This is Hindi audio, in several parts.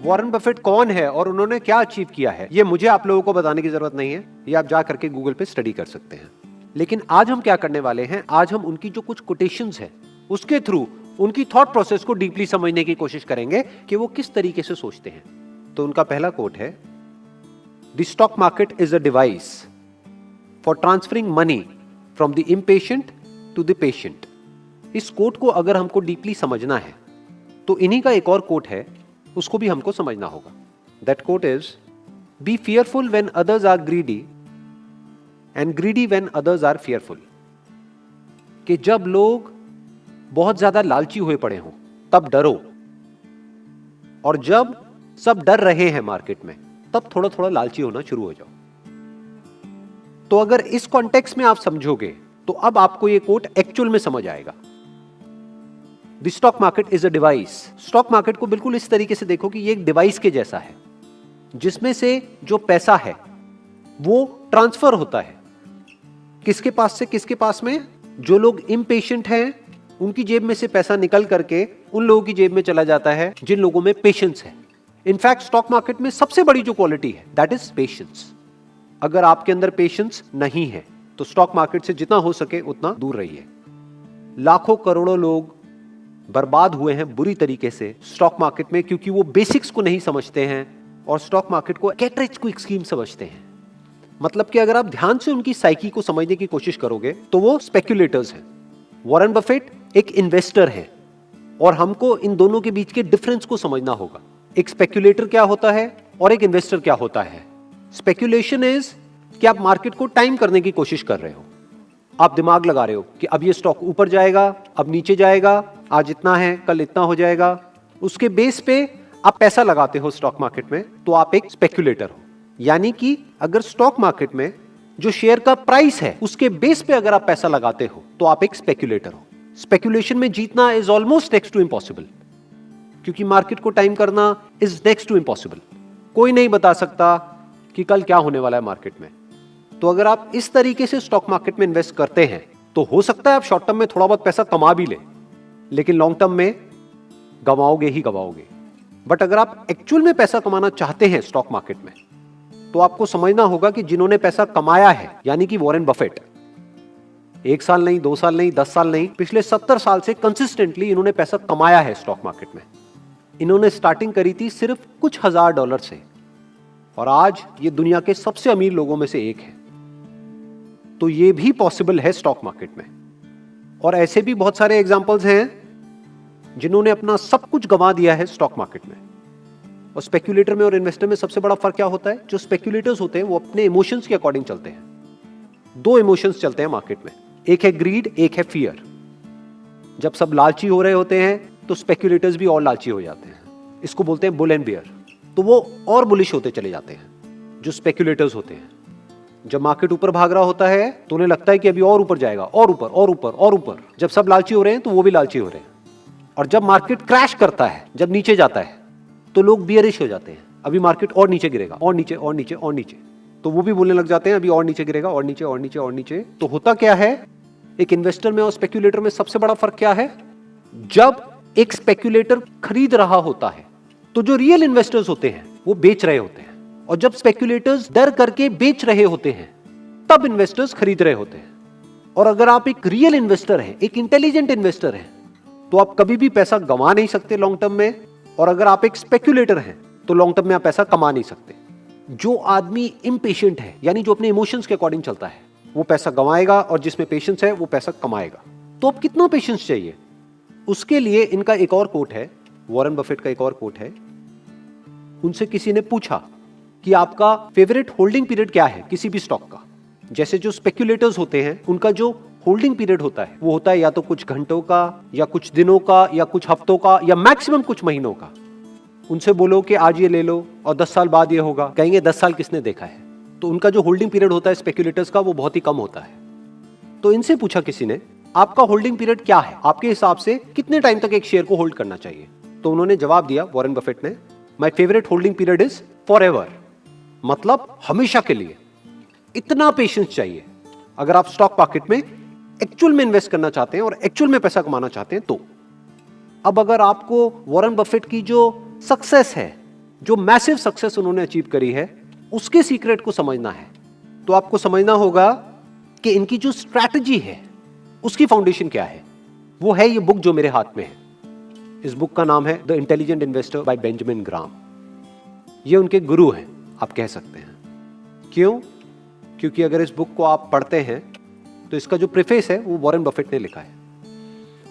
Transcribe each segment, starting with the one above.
वॉरेन बफेट कौन है और उन्होंने क्या अचीव किया है, ये मुझे आप लोगों को बताने की जरूरत नहीं है, ये आप जा करके गूगल पे स्टडी कर सकते हैं। लेकिन आज हम क्या करने वाले हैं, आज हम उनकी जो कुछ कोटेशंस हैं उसके थ्रू उनकी थॉट प्रोसेस को डीपली समझने की कोशिश करेंगे कि वो किस तरीके से सोचते हैं। तो उनका पहला कोट है, the stock market is a device for transferring money from the impatient to the patient. इस कोट को अगर हमको डीपली समझना है तो इन्हीं का एक और कोट है, उसको भी हमको समझना होगा। That quote is, be fearful when others are greedy and greedy when others are fearful. कि जब लोग बहुत ज्यादा लालची हुए पड़े हों तब डरो, और जब सब डर रहे हैं मार्केट में तब थोड़ा थोड़ा लालची होना शुरू हो जाओ। तो अगर इस कॉन्टेक्स्ट में आप समझोगे तो अब आपको यह कोट एक्चुअल में समझ आएगा। The stock market is a device. Stock market को बिल्कुल इस तरीके से देखो कि ये एक डिवाइस के जैसा है, जिसमें से जो पैसा है वो ट्रांसफर होता है किसके पास से किसके पास में। जो लोग इम्पेशेंट हैं उनकी जेब में से पैसा निकल करके उन लोगों की जेब में चला जाता है जिन लोगों में पेशेंस है। इनफैक्ट स्टॉक मार्केट में सबसे बड़ी जो क्वालिटी है दैट इज पेशेंस। अगर आपके अंदर पेशेंस नहीं है तो स्टॉक मार्केट से जितना हो सके उतना दूर रहिए। लाखों करोड़ों लोग बर्बाद हुए हैं बुरी तरीके से स्टॉक मार्केट में, क्योंकि वो बेसिक्स को नहीं समझते हैं और स्टॉक मार्केट को गेट रिच क्विक स्कीम समझते हैं। मतलब कि अगर आप ध्यान से उनकी साइकी को समझने की कोशिश करोगे तो वो स्पेक्युलेटर्स हैं। वॉरेन बफेट एक इन्वेस्टर है और हमको इन दोनों के बीच के डिफरेंस को समझना होगा। एक स्पेक्युलेटर क्या होता है और एक इन्वेस्टर क्या होता है। स्पेक्युलेशन इज कि आप मार्केट को टाइम करने की कोशिश कर रहे हो, आप दिमाग लगा रहे हो कि अब ये स्टॉक ऊपर जाएगा, अब नीचे जाएगा, आज इतना है कल इतना हो जाएगा। उसके बेस पे आप पैसा लगाते हो स्टॉक मार्केट में, तो आप एक स्पेक्युलेटर हो। यानी कि अगर स्टॉक मार्केट में जो शेयर का प्राइस है उसके बेस पे अगर आप पैसा लगाते हो तो आप एक स्पेक्युलेटर हो। स्पेक्युलेशन में जीतना is almost next to impossible, क्योंकि मार्केट को टाइम करना इज नेक्स्ट टू इम्पॉसिबल। कोई नहीं बता सकता कि कल क्या होने वाला है मार्केट में। तो अगर आप इस तरीके से स्टॉक मार्केट में इन्वेस्ट करते हैं तो हो सकता है आप शॉर्ट टर्म में थोड़ा बहुत पैसा कमा भी ले, लेकिन लॉन्ग टर्म में गवाओगे ही गवाओगे। बट अगर आप एक्चुअल में पैसा कमाना चाहते हैं स्टॉक मार्केट में तो आपको समझना होगा कि जिन्होंने पैसा कमाया है, यानी कि वॉरेन बफेट, 1 साल नहीं, 2 साल नहीं, 10 साल नहीं, पिछले 70 साल से कंसिस्टेंटली इन्होंने पैसा कमाया है स्टॉक मार्केट में। इन्होंने स्टार्टिंग करी थी सिर्फ कुछ हजार डॉलर से और आज ये दुनिया के सबसे अमीर लोगों में से एक है। तो ये भी पॉसिबल है स्टॉक मार्केट में। और ऐसे भी बहुत सारे एग्जांपल्स हैं जिन्होंने अपना सब कुछ गंवा दिया है स्टॉक मार्केट में। और स्पेक्युलेटर में और इन्वेस्टर में सबसे बड़ा फर्क क्या होता है, जो स्पेक्युलेटर्स होते हैं वो अपने इमोशंस के अकॉर्डिंग चलते हैं। 2 इमोशंस चलते हैं मार्केट में, एक है ग्रीड, एक है फियर। जब सब लालची हो रहे होते हैं तो स्पेक्युलेटर्स भी और लालची हो जाते हैं, इसको बोलते हैं बुल एंड बियर। तो वो और बुलिश होते चले जाते हैं जो स्पेक्युलेटर्स होते हैं। जब मार्केट ऊपर भाग रहा होता है तो उन्हें लगता है कि अभी और ऊपर जाएगा, और ऊपर और ऊपर और ऊपर। जब सब लालची हो रहे हैं तो वो भी लालची हो रहे हैं। और जब मार्केट क्रैश करता है, जब नीचे जाता है, तो लोग बियरिश हो जाते हैं, अभी मार्केट और नीचे गिरेगा, और नीचे और नीचे और नीचे। तो वो भी बोलने लग जाते हैं अभी और नीचे गिरेगा, और नीचे और नीचे और नीचे। तो होता क्या है, एक इन्वेस्टर में और स्पेक्युलेटर में सबसे बड़ा फर्क क्या है, जब एक स्पेक्युलेटर खरीद रहा होता है तो जो रियल इन्वेस्टर्स होते हैं वो बेच रहे होते हैं, और जब स्पेक्युलेटर्स डर करके बेच रहे होते हैं तब इन्वेस्टर्स खरीद रहे होते हैं। और अगर आप एक रियल इन्वेस्टर हैं, एक इंटेलिजेंट इन्वेस्टर हैं, तो आप कभी भी पैसा गंवा नहीं सकते लॉन्ग टर्म में। और अगर आप एक स्पेक्युलेटर हैं तो लॉन्ग टर्म में आप पैसा कमा नहीं सकते। जो आदमी इम्पेशेंट है, यानी जो अपने इमोशंस के अकॉर्डिंग चलता है, वो पैसा गंवाएगा, और जिसमें पेशेंस है वो पैसा कमाएगा। तो अब कितना पेशेंस चाहिए, उसके लिए इनका एक और कोट है, वॉरेन बफेट का एक और कोट है। उनसे किसी ने पूछा कि आपका फेवरेट होल्डिंग पीरियड क्या है किसी भी स्टॉक का। जैसे जो स्पेक्युलेटर्स होते हैं उनका जो होल्डिंग पीरियड होता है वो होता है या तो कुछ घंटों का, या कुछ दिनों का, या कुछ हफ्तों का, या मैक्सिमम कुछ महीनों का। उनसे बोलो कि आज ये ले लो और 10 साल बाद ये होगा, कहेंगे 10 साल किसने देखा है। तो उनका जो होल्डिंग पीरियड होता है स्पेक्युलेटर्स का वो बहुत ही कम होता है। तो इनसे पूछा किसी ने, आपका होल्डिंग पीरियड क्या है, आपके हिसाब से कितने टाइम तक एक शेयर को होल्ड करना चाहिए। तो उन्होंने जवाब दिया, वॉरेन बफेट ने, my favourite holding period is forever, मतलब हमेशा के लिए। इतना पेशेंस चाहिए अगर आप स्टॉक मार्केट में एक्चुअल में इन्वेस्ट करना चाहते हैं और एक्चुअल में पैसा कमाना चाहते हैं। तो अब अगर आपको वॉरेन बफेट की जो सक्सेस है, जो मैसिव सक्सेस उन्होंने अचीव करी है, उसके सीक्रेट को समझना है, तो आपको समझना होगा कि इनकी जो स्ट्रैटेजी है उसकी फाउंडेशन क्या है। वो है ये बुक जो मेरे हाथ में है। इस बुक का नाम है the intelligent investor by Benjamin Graham. ये उनके गुरु हैं, आप कह सकते हैं। क्यों? क्योंकि अगर इस बुक को आप पढ़ते हैं तो इसका जो प्रीफेस है वो वॉरेन बफेट ने लिखा है।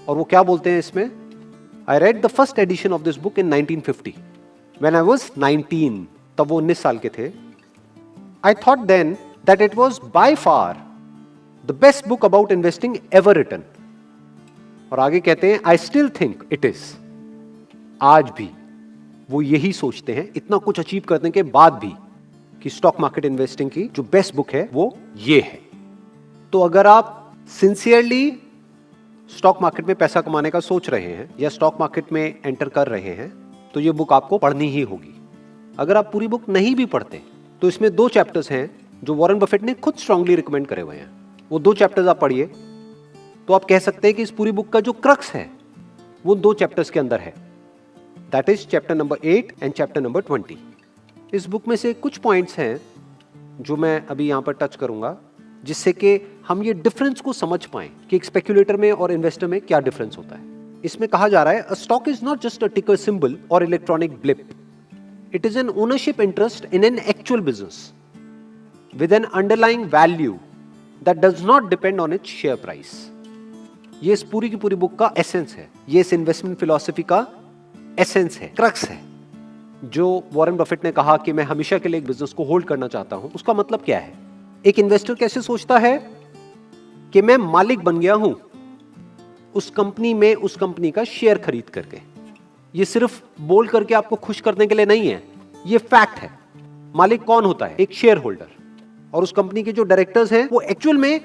और वो क्या बोलते हैं इसमें? I read the first edition of this book in 1950 when I was 19। तब वो 19 साल के थे। I thought then that it was by far the best book about investing ever written. और आगे कहते हैं I still think it is. आज भी वो यही सोचते हैं, इतना कुछ अचीव करने के बाद भी, कि स्टॉक मार्केट इन्वेस्टिंग की जो बेस्ट बुक है वो ये है। तो अगर आप सिंसियरली स्टॉक मार्केट में पैसा कमाने का सोच रहे हैं या स्टॉक मार्केट में एंटर कर रहे हैं तो ये बुक आपको पढ़नी ही होगी। अगर आप पूरी बुक नहीं भी पढ़ते तो इसमें 2 चैप्टर्स हैं जो वॉरेन बफेट ने खुद स्ट्रांगली रिकमेंड करे हुए हैं। वो 2 चैप्टर्स आप पढ़िए तो आप कह सकते हैं कि इस पूरी बुक का जो क्रक्स है वो 2 चैप्टर्स के अंदर है। That is chapter number 8 and chapter number 20। इस बुक में से कुछ पॉइंट्स हैं जो मैं अभी यहां पर टच करूंगा, जिससे कि हम ये डिफरेंस को समझ पाएं कि एक स्पेक्युलेटर में और इन्वेस्टर में क्या डिफरेंस होता है। इसमें कहा जा रहा है, a stock is not just a टिकर सिंबल और electronic blip, it is an ownership interest in an actual business with N underlying value that does not depend on its share price. ये इस पूरी की पूरी बुक का एसेंस है, ये इस इन्वेस्टमेंट फिलॉसफी का एसेंस है, क्रक्स है। जो वॉरेन बफेट ने कहा कि मैं हमेशा के लिए एक बिजनेस को होल्ड करना चाहता हूं, उसका मतलब क्या है? एक इन्वेस्टर कैसे सोचता है कि मैं मालिक बन गया हूं उस कंपनी में, उस कंपनी का शेयर खरीद करके। ये सिर्फ बोल करके आपको खुश करने के लिए नहीं है, ये फैक्ट है। मालिक कौन होता है? एक शेयर होल्डर। और उस कंपनी के जो डायरेक्टर्स हैं वो एक्चुअल में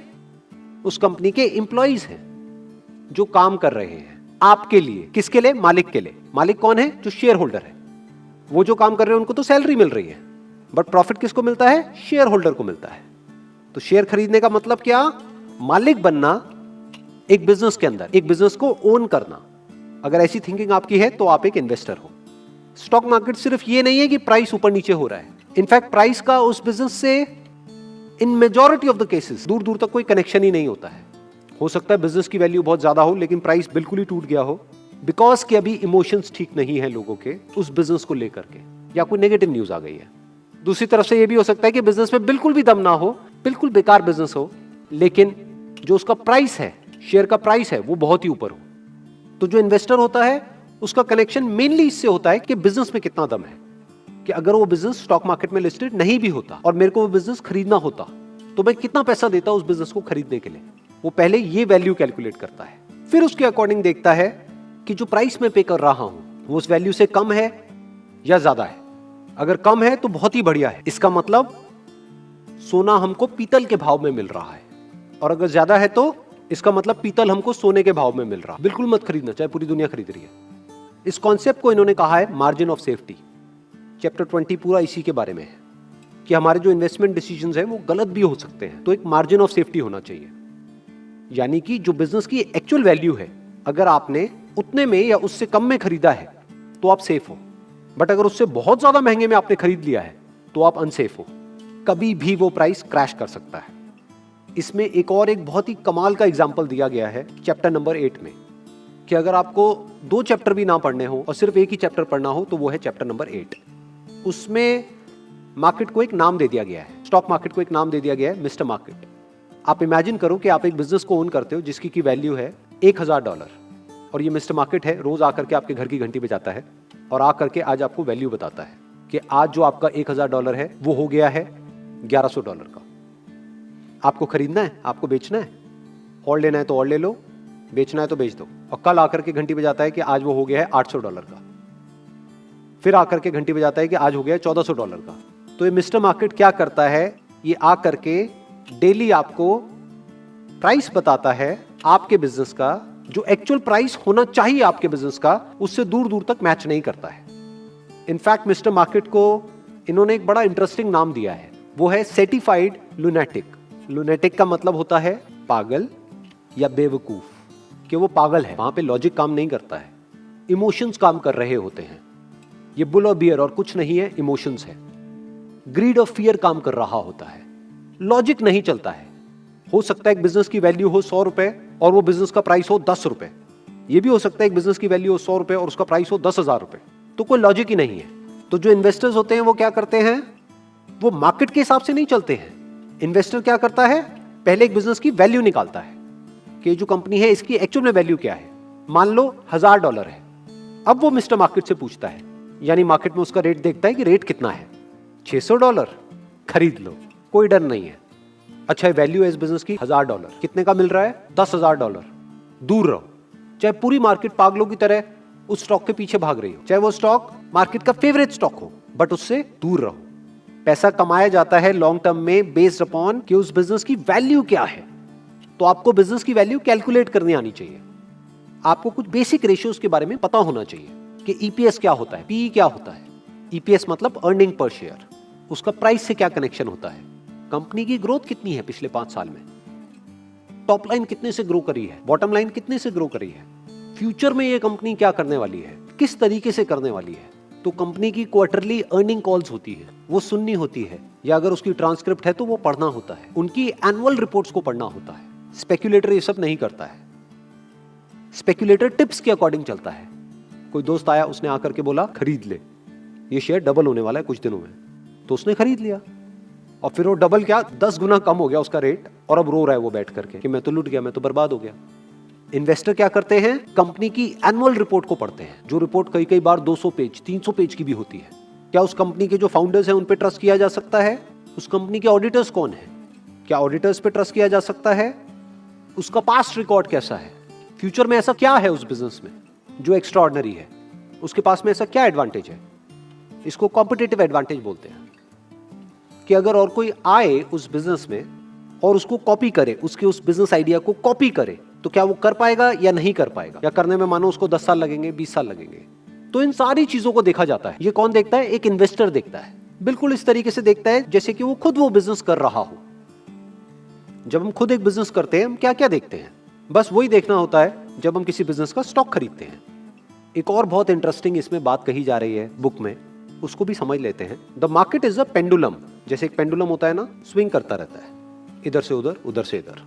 उस कंपनी के एम्प्लॉइज हैं जो काम कर रहे हैं आपके लिए। किसके लिए? मालिक के लिए। मालिक कौन है? जो शेयर होल्डर है। वो जो काम कर रहे हैं उनको तो सैलरी मिल रही है, बट प्रॉफिट किसको मिलता है? शेयर होल्डर को मिलता है। तो शेयर खरीदने का मतलब क्या? मालिक बनना एक बिजनेस के अंदर, एक बिजनेस को ओन करना। अगर ऐसी थिंकिंग आपकी है तो आप एक इन्वेस्टर हो। स्टॉक मार्केट सिर्फ ये नहीं है कि प्राइस ऊपर नीचे हो रहा है। इनफैक्ट प्राइस का उस बिजनेस से इन मेजॉरिटी ऑफ द केसेस दूर दूर तक कोई कनेक्शन ही नहीं होता है। हो सकता है बिजनेस की वैल्यू बहुत ज्यादा हो लेकिन प्राइस बिल्कुल ही टूट गया हो, बिकॉज कि अभी इमोशंस ठीक नहीं है लोगों के उस बिजनेस को लेकर के, या कोई नेगेटिव न्यूज आ गई है। दूसरी तरफ से यह भी हो सकता है कि बिजनेस में बिल्कुल भी दम ना हो, बिल्कुल बेकार बिजनेस हो, लेकिन जो उसका प्राइस है, शेयर का प्राइस है, वो बहुत ही ऊपर हो। तो जो इन्वेस्टर होता है उसका कनेक्शन मेनली इससे होता है कि बिजनेस में कितना दम है, कि अगर वो बिजनेस स्टॉक मार्केट में लिस्टेड नहीं भी होता और मेरे को वो बिजनेस खरीदना होता तो मैं कितना पैसा देता उस बिजनेस को खरीदने के लिए। वो पहले ये वैल्यू कैलकुलेट करता है, फिर उसके अकॉर्डिंग देखता है कि जो प्राइस मैं पे कर रहा हूं वो उस वैल्यू से कम है या ज्यादा है। अगर कम है तो बहुत ही बढ़िया है, इसका मतलब सोना हमको पीतल के भाव में मिल रहा है, और अगर ज्यादा है तो इसका मतलब पीतल हमको सोने के भाव में मिल रहा है। बिल्कुल मत खरीदना, चाहे पूरी दुनिया खरीद रही है। इस कॉन्सेप्ट को इन्होंने कहा है मार्जिन ऑफ सेफ्टी। चैप्टर 20 पूरा इसी के बारे में है कि हमारे जो इन्वेस्टमेंट डिसीजंस हैं वो गलत भी हो सकते हैं, तो एक मार्जिन ऑफ सेफ्टी होना चाहिए। यानी कि जो बिजनेस की एक्चुअल वैल्यू है, अगर आपने उतने में या उससे कम में खरीदा है तो आप सेफ हो, बट अगर उससे बहुत ज्यादा महंगे में आपने खरीद लिया है तो आप अनसेफ हो। कभी भी वो प्राइस क्रैश कर सकता है। इसमें एक बहुत ही कमाल का एग्जाम्पल दिया गया है चैप्टर नंबर 8 में, कि अगर आपको 2 चैप्टर भी ना पढ़ने हो और सिर्फ एक ही चैप्टर पढ़ना हो तो वो है चैप्टर नंबर 8। उसमें मार्केट को एक नाम दे दिया गया है, स्टॉक मार्केट को एक नाम दे दिया गया है, मिस्टर मार्केट। आप इमेजिन करो कि आप एक बिजनेस को ओन करते हो जिसकी की वैल्यू है $1000, और ये मिस्टर मार्केट है, रोज आकर के आपके घर की घंटी बजाता है और आकर के आज आपको वैल्यू बताता है कि आज जो आपका $1000 है वो हो गया है $1100 का। आपको खरीदना है, आपको बेचना है, और लेना है तो और ले लो, बेचना है तो बेच दो। और कल आकर के घंटी बजाता है कि आज वो हो गया है $800 का, फिर आकर के घंटी बजाता है कि आज हो गया है $1400 का। तो ये मिस्टर मार्केट क्या करता है, ये आकर के डेली आपको प्राइस बताता है आपके बिजनेस का, जो एक्चुअल प्राइस होना चाहिए आपके बिजनेस का, उससे दूर दूर तक मैच नहीं करता है। इनफैक्ट मिस्टर मार्केट को इन्होंने एक बड़ा इंटरेस्टिंग नाम दिया है, वो है सर्टिफाइड लुनेटिक। लुनेटिक का मतलब होता है पागल या बेवकूफ, कि वो पागल है, वहां पे लॉजिक काम नहीं करता है। इमोशंस काम कर रहे होते हैं। ये बुल और बियर और कुछ नहीं है, इमोशंस है। ग्रीड और फियर काम कर रहा होता है, लॉजिक नहीं चलता है। हो सकता है एक बिजनेस की वैल्यू हो 100 रुपए और वो बिजनेस का प्राइस हो 10 रुपए। ये भी हो सकता है एक बिजनेस की वैल्यू हो 100 रुपए और उसका प्राइस हो 10,000 रुपए। तो कोई लॉजिक ही नहीं है। तो जो इन्वेस्टर्स होते हैं वो क्या करते हैं, वो मार्केट के हिसाब से नहीं चलते हैं। इन्वेस्टर क्या करता है, पहले एक बिजनेस की वैल्यू निकालता है कि जो कंपनी है इसकी एक्चुअल में वैल्यू क्या है। मान लो $1000 है। अब वो मिस्टर मार्केट से पूछता है, यानी मार्केट में उसका रेट देखता है कि रेट कितना है, $600, खरीद लो, कोई डर नहीं है। अच्छा, वैल्यू है इस बिजनेस की $1000, कितने का मिल रहा है, $10,000। दूर रहो। चाहे पूरी मार्केट पागलों की तरह उस स्टॉक के पीछे भाग रही हो, चाहे वो स्टॉक मार्केट का फेवरेट स्टॉक हो, बट उससे दूर रहो। पैसा कमाया जाता है लॉन्ग टर्म में बेस्ड अपॉन कि उस बिजनेस की वैल्यू क्या है। तो आपको बिजनेस की वैल्यू कैलकुलेट करनी आनी चाहिए। आपको कुछ बेसिक रेशियोज के बारे में पता होना चाहिए कि ईपीएस क्या होता है, पीई क्या होता है। ईपीएस मतलब अर्निंग पर शेयर, उसका प्राइस से क्या कनेक्शन होता है, कंपनी की ग्रोथ कितनी है पिछले 5 साल में, टॉप लाइन कितने से ग्रो करी है, बॉटम लाइन कितने से ग्रो करी है, फ्यूचर में ये कंपनी क्या करने वाली है, किस तरीके से करने वाली है। तो कंपनी की क्वार्टरली अर्निंग कॉल्स होती है, वो सुननी होती है, या अगर उसकी ट्रांसक्रिप्ट है तो वो पढ़ना होता है। उनकी एनुअल रिपोर्ट्स को पढ़ना होता है। स्पेक्यूलेटर ये सब नहीं करता है। स्पेक्यूलेटर टिप्स के अकॉर्डिंग चलता है। कोई दोस्त आया, उसने आकर के बोला खरीद ले, ये शेयर डबल होने वाला है कुछ दिनों में, तो उसने खरीद लिया और फिर वो डबल क्या 10 गुना कम हो गया उसका रेट, और अब रो रहा है वो बैठ करके कि मैं तो लुट गया, मैं तो बर्बाद हो गया। इन्वेस्टर क्या करते हैं, कंपनी की एनुअल रिपोर्ट को पढ़ते हैं, जो रिपोर्ट कई कई बार 200 पेज 300 पेज की भी होती है। क्या उस कंपनी के जो फाउंडर्स हैं उन पे ट्रस्ट किया जा सकता है, उस कंपनी के ऑडिटर्स कौन है, क्या ऑडिटर्स पे ट्रस्ट किया जा सकता है, उसका पास्ट रिकॉर्ड कैसा है, फ्यूचर में ऐसा क्या है उस बिजनेस में जो एक्स्ट्राऑर्डिनरी है, उसके पास में ऐसा क्या एडवांटेज है। इसको कॉम्पिटिटिव एडवांटेज बोलते हैं कि अगर और कोई आए उस बिजनेस में और उसको कॉपी करे, उसके उस बिजनेस आइडिया को कॉपी करे, तो क्या वो कर पाएगा या नहीं कर पाएगा, या करने में मानो उसको 10 साल लगेंगे, 20 साल लगेंगे। तो इन सारी चीजों को देखा जाता है। ये कौन देखता है, एक इन्वेस्टर देखता है। बिल्कुल इस तरीके से देखता है जैसे कि वो खुद वो बिजनेस कर रहा हो। जब हम खुद एक बिजनेस करते हैं, हम क्या क्या देखते हैं, बस वही देखना होता है जब हम किसी बिजनेस का स्टॉक खरीदते हैं। एक और बहुत इंटरेस्टिंग इसमें बात कही जा रही है बुक में, उसको भी समझ लेते हैं। The market is a pendulum. जैसे एक पेंडुलम होता है ना, स्विंग करता रहता है, इधर से उधर, उधर से इधर।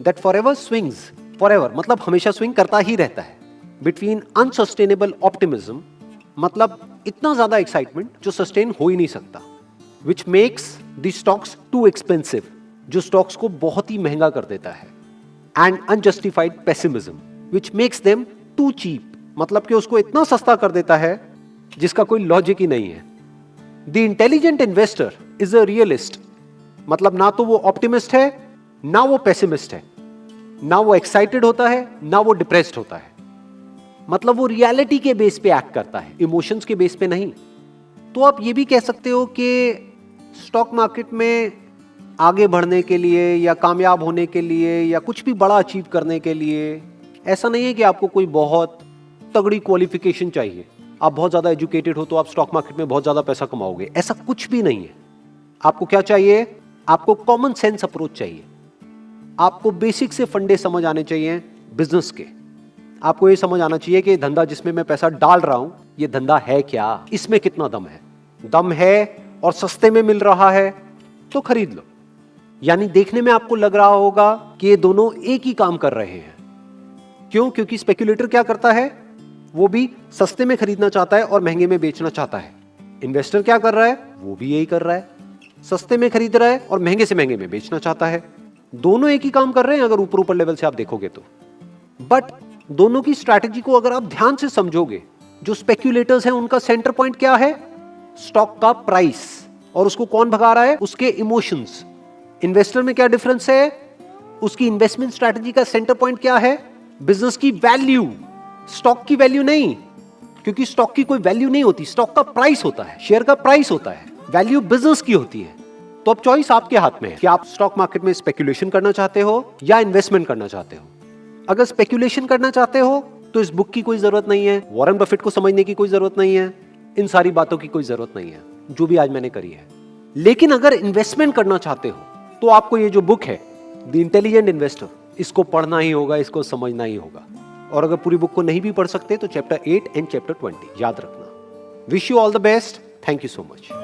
दैट फॉरएवर स्विंग्स, फॉरएवर मतलब हमेशा स्विंग करता ही रहता है। बिटवीन अनसस्टेनेबल ऑप्टिमिज्म मतलब इतना ज्यादा एक्साइटमेंट जो सस्टेन हो ही नहीं सकता, which makes the stocks too expensive, जो स्टॉक्स को बहुत ही महंगा कर देता है, and unjustified pessimism which makes them too cheap, मतलब कि उसको इतना सस्ता कर देता है जिसका कोई लॉजिक ही नहीं है। The intelligent investor is a realist, मतलब ना तो वो ऑप्टिमिस्ट है ना वो पेसिमिस्ट है, ना वो एक्साइटेड होता है ना वो डिप्रेस्ड होता है, मतलब वो रियलिटी के बेस पे एक्ट करता है, इमोशंस के बेस पे नहीं। तो आप ये भी कह सकते हो कि स्टॉक मार्केट में आगे बढ़ने के लिए या कामयाब होने के लिए या कुछ भी बड़ा अचीव करने के लिए ऐसा नहीं है कि आपको कोई बहुत तगड़ी क्वालिफिकेशन चाहिए, आप बहुत ज्यादा एजुकेटेड हो तो आप स्टॉक मार्केट में बहुत ज्यादा पैसा कमाओगे, ऐसा कुछ भी नहीं है। आपको क्या चाहिए, आपको कॉमन सेंस अप्रोच चाहिए, आपको बेसिक से फंडे समझ आने चाहिए बिजनेस के। आपको ये समझ आना चाहिए कि धंधा जिसमें मैं पैसा डाल रहा हूं, ये धंधा है क्या, इसमें कितना दम है और सस्ते में मिल रहा है तो खरीद लो। यानी देखने में आपको लग रहा होगा कि ये दोनों एक ही काम कर रहे हैं। क्यों? क्योंकि स्पेक्यूलेटर क्या करता है, वो भी सस्ते में खरीदना चाहता है और महंगे में बेचना चाहता है। इन्वेस्टर क्या कर रहा है, वो भी यही कर रहा है, सस्ते में खरीद रहा है और महंगे से महंगे में बेचना चाहता है। दोनों एक ही काम कर रहे हैं अगर ऊपर ऊपर लेवल से आप देखोगे तो। बट दोनों की स्ट्रैटेजी को अगर आप ध्यान से समझोगे, जो स्पेक्यूलेटर्स हैं उनका सेंटर पॉइंट क्या है, स्टॉक का प्राइस, और उसको कौन भगा रहा है, उसके इमोशंस। इन्वेस्टर में क्या डिफरेंस है, उसकी इन्वेस्टमेंट स्ट्रैटेजी का सेंटर पॉइंट क्या है, बिजनेस की वैल्यू, स्टॉक की वैल्यू नहीं, क्योंकि स्टॉक की कोई वैल्यू नहीं होती, स्टॉक का प्राइस होता है, शेयर का प्राइस होता है, वैल्यू बिजनेस की होती है। तो अब चॉइस आपके हाथ में है कि आप स्टॉक मार्केट में स्पेक्यूलेशन करना चाहते हो या इन्वेस्टमेंट करना चाहते हो। अगर स्पेक्यूलेशन करना चाहते हो तो इस बुक की कोई जरूरत नहीं है, वॉरेन बफेट को समझने की कोई जरूरत नहीं है, इन सारी बातों की कोई जरूरत नहीं है जो भी आज मैंने करी है। लेकिन अगर इन्वेस्टमेंट करना चाहते हो तो आपको ये जो बुक है द इंटेलिजेंट इन्वेस्टर, इसको पढ़ना ही होगा, इसको समझना ही होगा। और अगर पूरी बुक को नहीं भी पढ़ सकते तो चैप्टर 8 एंड चैप्टर 20 याद रखना। Wish you all the best. Thank you so much.